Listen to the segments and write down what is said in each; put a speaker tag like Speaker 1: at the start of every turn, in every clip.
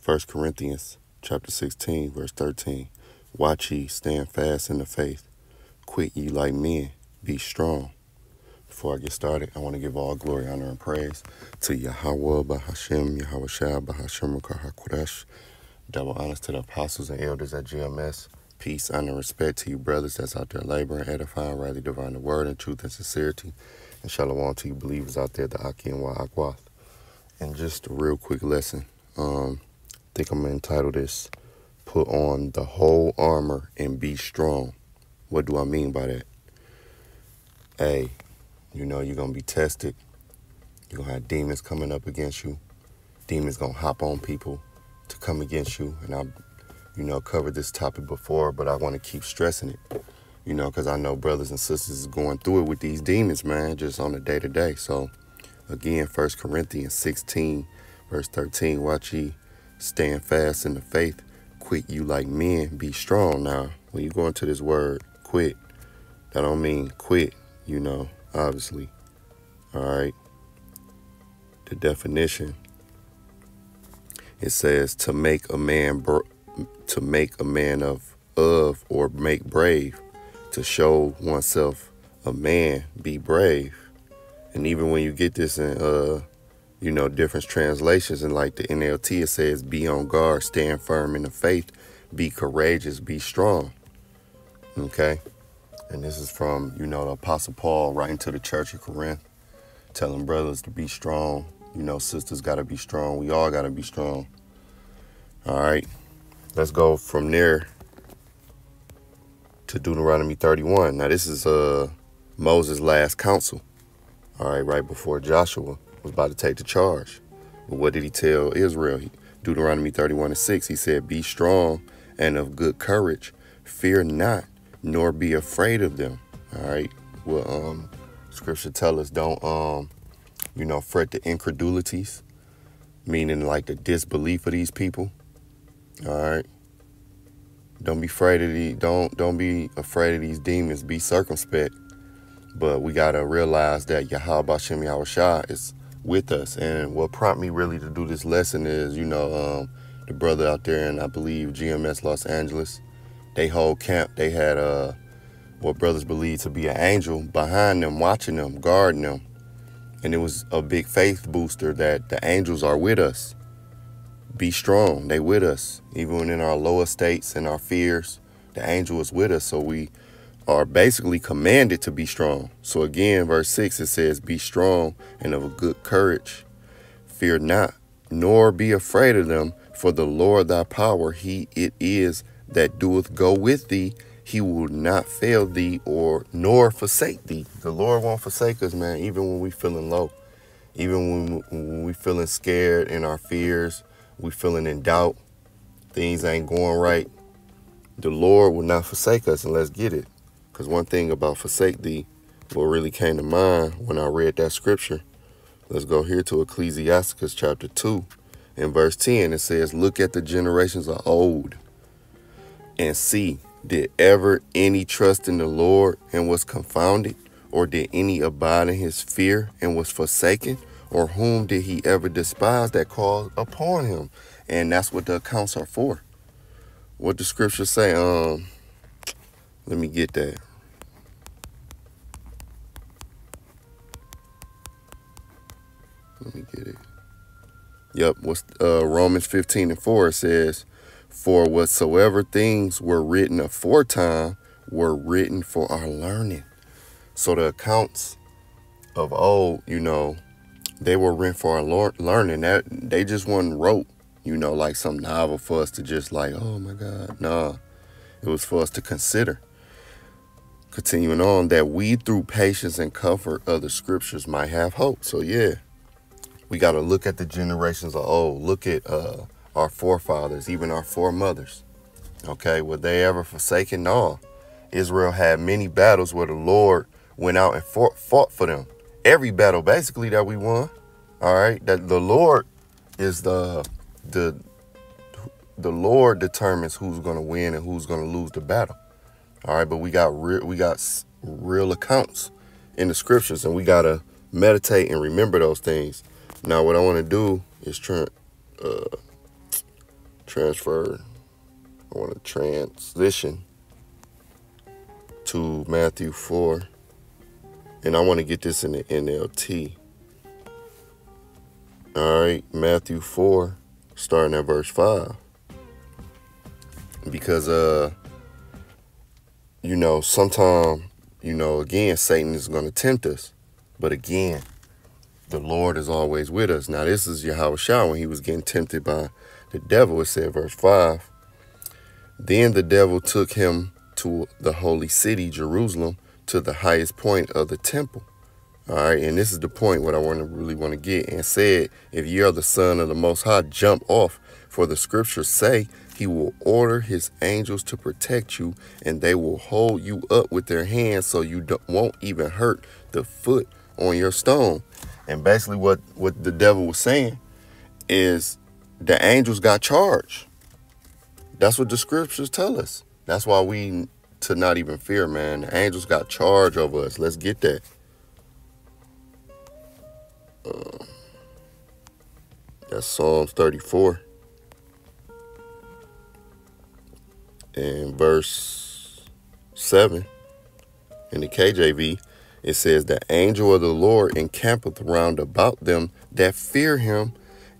Speaker 1: 1 Corinthians chapter 16, verse 13. Watch ye, stand fast in the faith. Quit ye like men, be strong. Before I get started, I want to give all glory, honor, and praise to Yahweh, Bahashem, Yahweh Shah, Bahashem, Kodesh. Double honors to the apostles and elders at GMS. Peace, honor, and respect to you brothers that's out there laboring, edifying, rightly dividing the word in truth and sincerity. And shalom to you believers out there, the Aki and Wa'akwath. And just a real quick lesson. I think I'm going to entitle this, Put on the Whole Armor and Be Strong. What do I mean by that? A, you know you're going to be tested. You're going to have demons coming up against you. Demons going to hop on people to come against you. And I've, covered this topic before, but I want to keep stressing it, because I know brothers and sisters is going through it with these demons, man, just on a day-to-day. So, again, 1 Corinthians 16, verse 13, watch ye, stand fast in the faith, quit you like men, be strong. Now, when you go into this word, quit, that don't mean quit, obviously. All right. The definition, it says to make a man of or make brave, to show oneself a man, be brave. And even when you get this in, different translations, and like the NLT, it says be on guard, stand firm in the faith, be courageous, be strong. Okay. And this is from, the Apostle Paul writing to the church of Corinth, telling brothers to be strong. Sisters got to be strong. We all got to be strong. All right. Let's go from there to Deuteronomy 31. Now, this is Moses' last counsel. All right, right before Joshua was about to take the charge. But what did he tell Israel? Deuteronomy 31:6, he said, be strong and of good courage. Fear not, nor be afraid of them. All right. Well, scripture tell us don't, fret the incredulities, meaning like the disbelief of these people. All right. Don't be afraid of don't be afraid of these demons. Be circumspect. But we got to realize that Yahweh Bashem Yahweh Shah is with us. And what prompted me really to do this lesson is, the brother out there in, I believe, GMS Los Angeles, they whole camp, they had what brothers believe to be an angel behind them, watching them, guarding them. And it was a big faith booster that the angels are with us. Be strong. They with us. Even in our lower states and our fears, the angel is with us. So we are basically commanded to be strong. So again, verse 6, it says, be strong and of a good courage. Fear not, nor be afraid of them, for the Lord thy power, he it is that doeth go with thee. He will not fail thee nor forsake thee. The Lord won't forsake us, man, even when we feeling low. Even when we feeling scared in our fears, we feeling in doubt, things ain't going right. The Lord will not forsake us, and let's get it. Because one thing about forsake thee, what really came to mind when I read that scripture, let's go here to Ecclesiasticus chapter 2 and verse 10. It says, look at the generations of old and see, did ever any trust in the Lord and was confounded? Or did any abide in his fear and was forsaken? Or whom did he ever despise that called upon him? And that's what the accounts are for. What the scriptures say, let me get that. Let me get it. Yep, Romans 15:4 says, for whatsoever things were written aforetime were written for our learning. So the accounts of old, they were written for our learning. That they just wasn't wrote, like some novel for us to just like, oh my God. Nah, it was for us to consider. Continuing on, that we through patience and comfort of the scriptures might have hope. So yeah, we got to look at the generations of old. Look at our forefathers, even our foremothers. Okay, were they ever forsaken? No. Israel had many battles where the Lord went out and fought for them. Every battle basically that we won. All right, that the Lord is the Lord determines who's going to win and who's going to lose the battle. All right, but we got real accounts in the scriptures, and we got to meditate and remember those things. Now, what I want to do is transition to Matthew 4. And I want to get this in the NLT. All right, Matthew 4, starting at verse 5. Because, sometimes, again, Satan is going to tempt us. But again, the Lord is always with us. Now, this is Yahushua when he was getting tempted by the devil. It said, verse 5, then the devil took him to the holy city, Jerusalem, to the highest point of the temple. All right, and this is the point what I really want to get. And said, if ye are the Son of the Most High, jump off. For the scriptures say, he will order his angels to protect you, and they will hold you up with their hands so you won't even hurt the foot on your stone. And basically what the devil was saying is the angels got charge. That's what the scriptures tell us. That's why we to not even fear, man. The angels got charge over us. Let's get that. That's Psalms 34. And verse 7 in the KJV, it says, the angel of the Lord encampeth round about them that fear him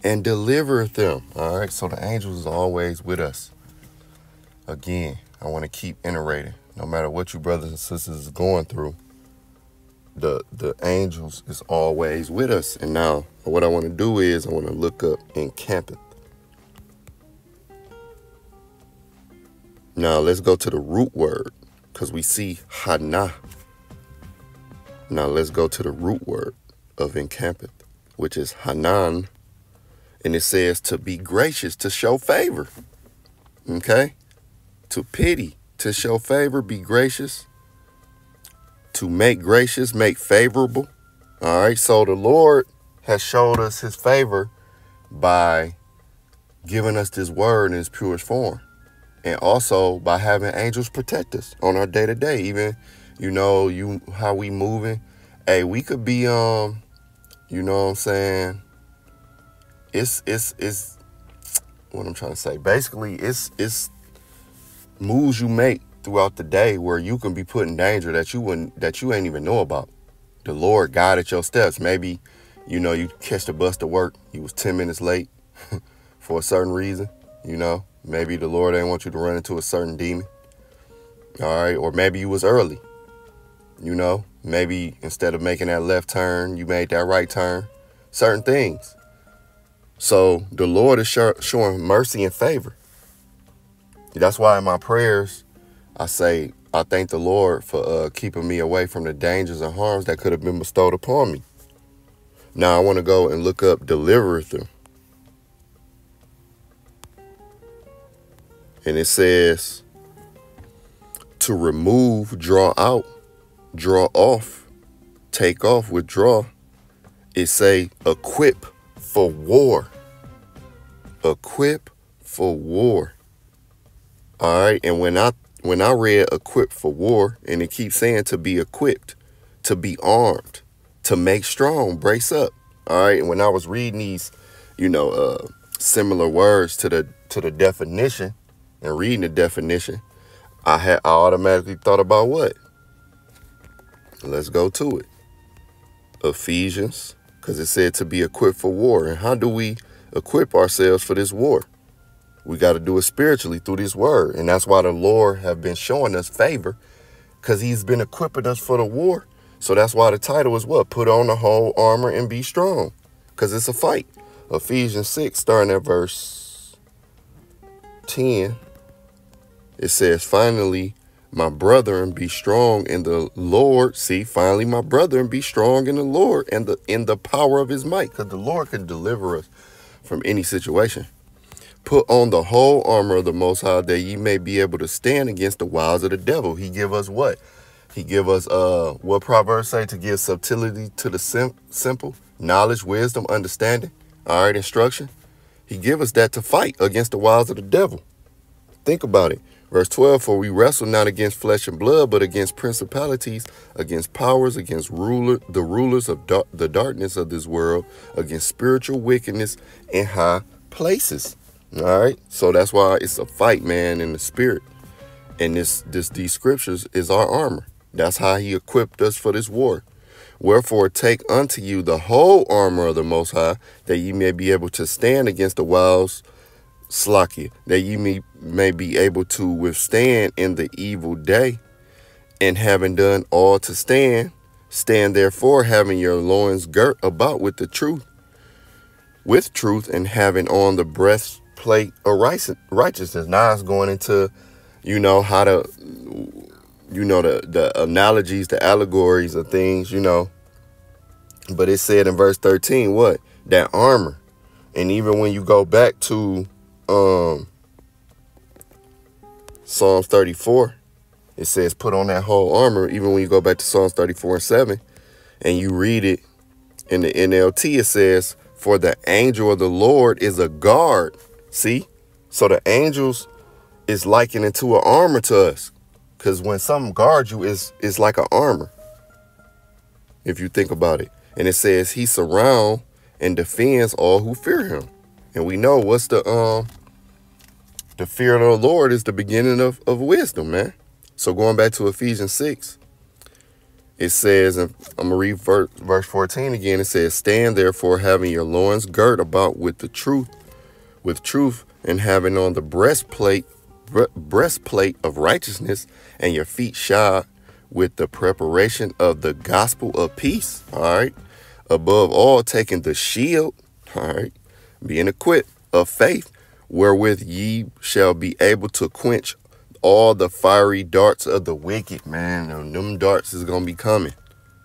Speaker 1: and delivereth them. All right, so the angels is always with us. Again, I want to keep iterating. No matter what you brothers and sisters is going through, the angels is always with us. And now what I want to do is I want to look up encampeth. Now let's go to the root word because we see Hana. Now let's go to the root word of encampeth, which is Hanan. And it says to be gracious, to show favor. Okay? To pity, to show favor, be gracious. To make gracious, make favorable. All right, so the Lord has showed us his favor by giving us this word in its purest form. And also by having angels protect us on our day-to-day. Even, how we moving. Hey, we could be, you know what I'm saying? It's what I'm trying to say. Basically, it's moves you make throughout the day where you can be put in danger that you ain't even know about. The Lord guided your steps. Maybe, you catch the bus to work. You was 10 minutes late for a certain reason, Maybe the Lord ain't want you to run into a certain demon. All right. Or maybe you was early. Maybe instead of making that left turn, you made that right turn. Certain things. So the Lord is showing mercy and favor. That's why in my prayers, I say, I thank the Lord for keeping me away from the dangers and harms that could have been bestowed upon me. Now I want to go and look up delivereth them. And it says to remove, draw out, draw off, take off, withdraw. It say equip for war. Equip for war. All right. And when I read equip for war, and it keeps saying to be equipped, to be armed, to make strong, brace up. All right. And when I was reading these, similar words to the definition and reading the definition, I automatically thought about what? Let's go to it. Ephesians, because it said to be equipped for war. And how do we equip ourselves for this war? We got to do it spiritually through this word. And that's why the Lord have been showing us favor, because he's been equipping us for the war. So that's why the title is what? Put on the whole armor and be strong, because it's a fight. Ephesians 6, starting at verse 10, it says, finally, my brethren, be strong in the Lord. See, finally, my brethren, be strong in the Lord and in the power of his might, because the Lord can deliver us from any situation. Put on the whole armor of the Most High, that ye may be able to stand against the wiles of the devil. He give us what? He give us what Proverbs say? To give subtlety to the simple, knowledge, wisdom, understanding. All right, instruction. He give us that to fight against the wiles of the devil. Think about it. Verse 12, for we wrestle not against flesh and blood, but against principalities, against powers, against the rulers of the darkness of this world, against spiritual wickedness in high places. All right. So that's why it's a fight, man, in the spirit. And these scriptures is our armor. That's how he equipped us for this war. Wherefore take unto you the whole armor of the Most High, that ye may be able to stand against the wiles, Slakia, that ye may be able to withstand in the evil day. And having done all to stand, stand therefore, having your loins girt about with truth, and having on the breastplate of righteousness. Now it's going into, how to, the analogies, the allegories of things, But it said in verse 13, what? That armor. And even when you go back to Psalms 34, it says put on that whole armor. Even when you go back to Psalms 34:7 and you read it in the NLT, it says, for the angel of the Lord is a guard. See? So the angels is likened into an armor to us. Because when something guards you, it's like an armor. If you think about it. And it says he surrounds and defends all who fear him. And we know what's the fear of the Lord is the beginning of wisdom, man. So going back to Ephesians 6, it says, and I'm going to read verse 14 again. It says, stand therefore having your loins girt about with truth, and having on the breastplate of righteousness, and your feet shod with the preparation of the gospel of peace. All right. Above all, taking the shield, all right, being equipped of faith, wherewith ye shall be able to quench all the fiery darts of the wicked, man. And them darts is going to be coming.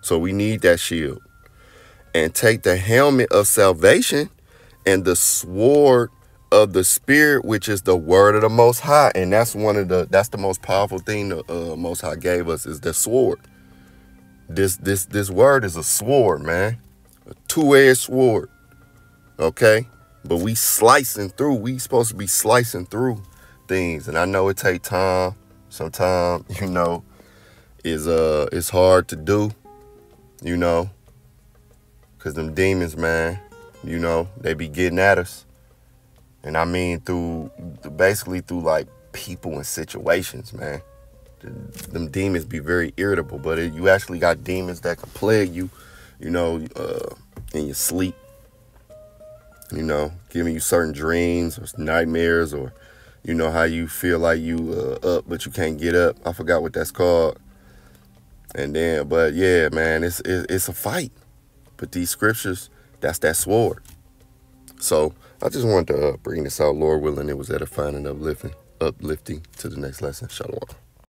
Speaker 1: So we need that shield. And take the helmet of salvation and the sword of the Spirit, which is the word of the Most High. And that's that's the most powerful thing the Most High gave us, is the sword. This word is a sword, man. A two-edged sword. Okay? But we slicing through. We supposed to be slicing through things. And I know it take time. Sometimes, it's hard to do, because them demons, man, they be getting at us. And I mean basically through like people and situations, man. Them demons be very irritable, but you actually got demons that can plague you, in your sleep, giving you certain dreams or nightmares, or, how you feel like you up, but you can't get up. I forgot what that's called. And then, but yeah, man, it's a fight. But these scriptures, that's that sword. So I just wanted to bring this out. Lord willing, it was edifying and uplifting to the next lesson. Shalom.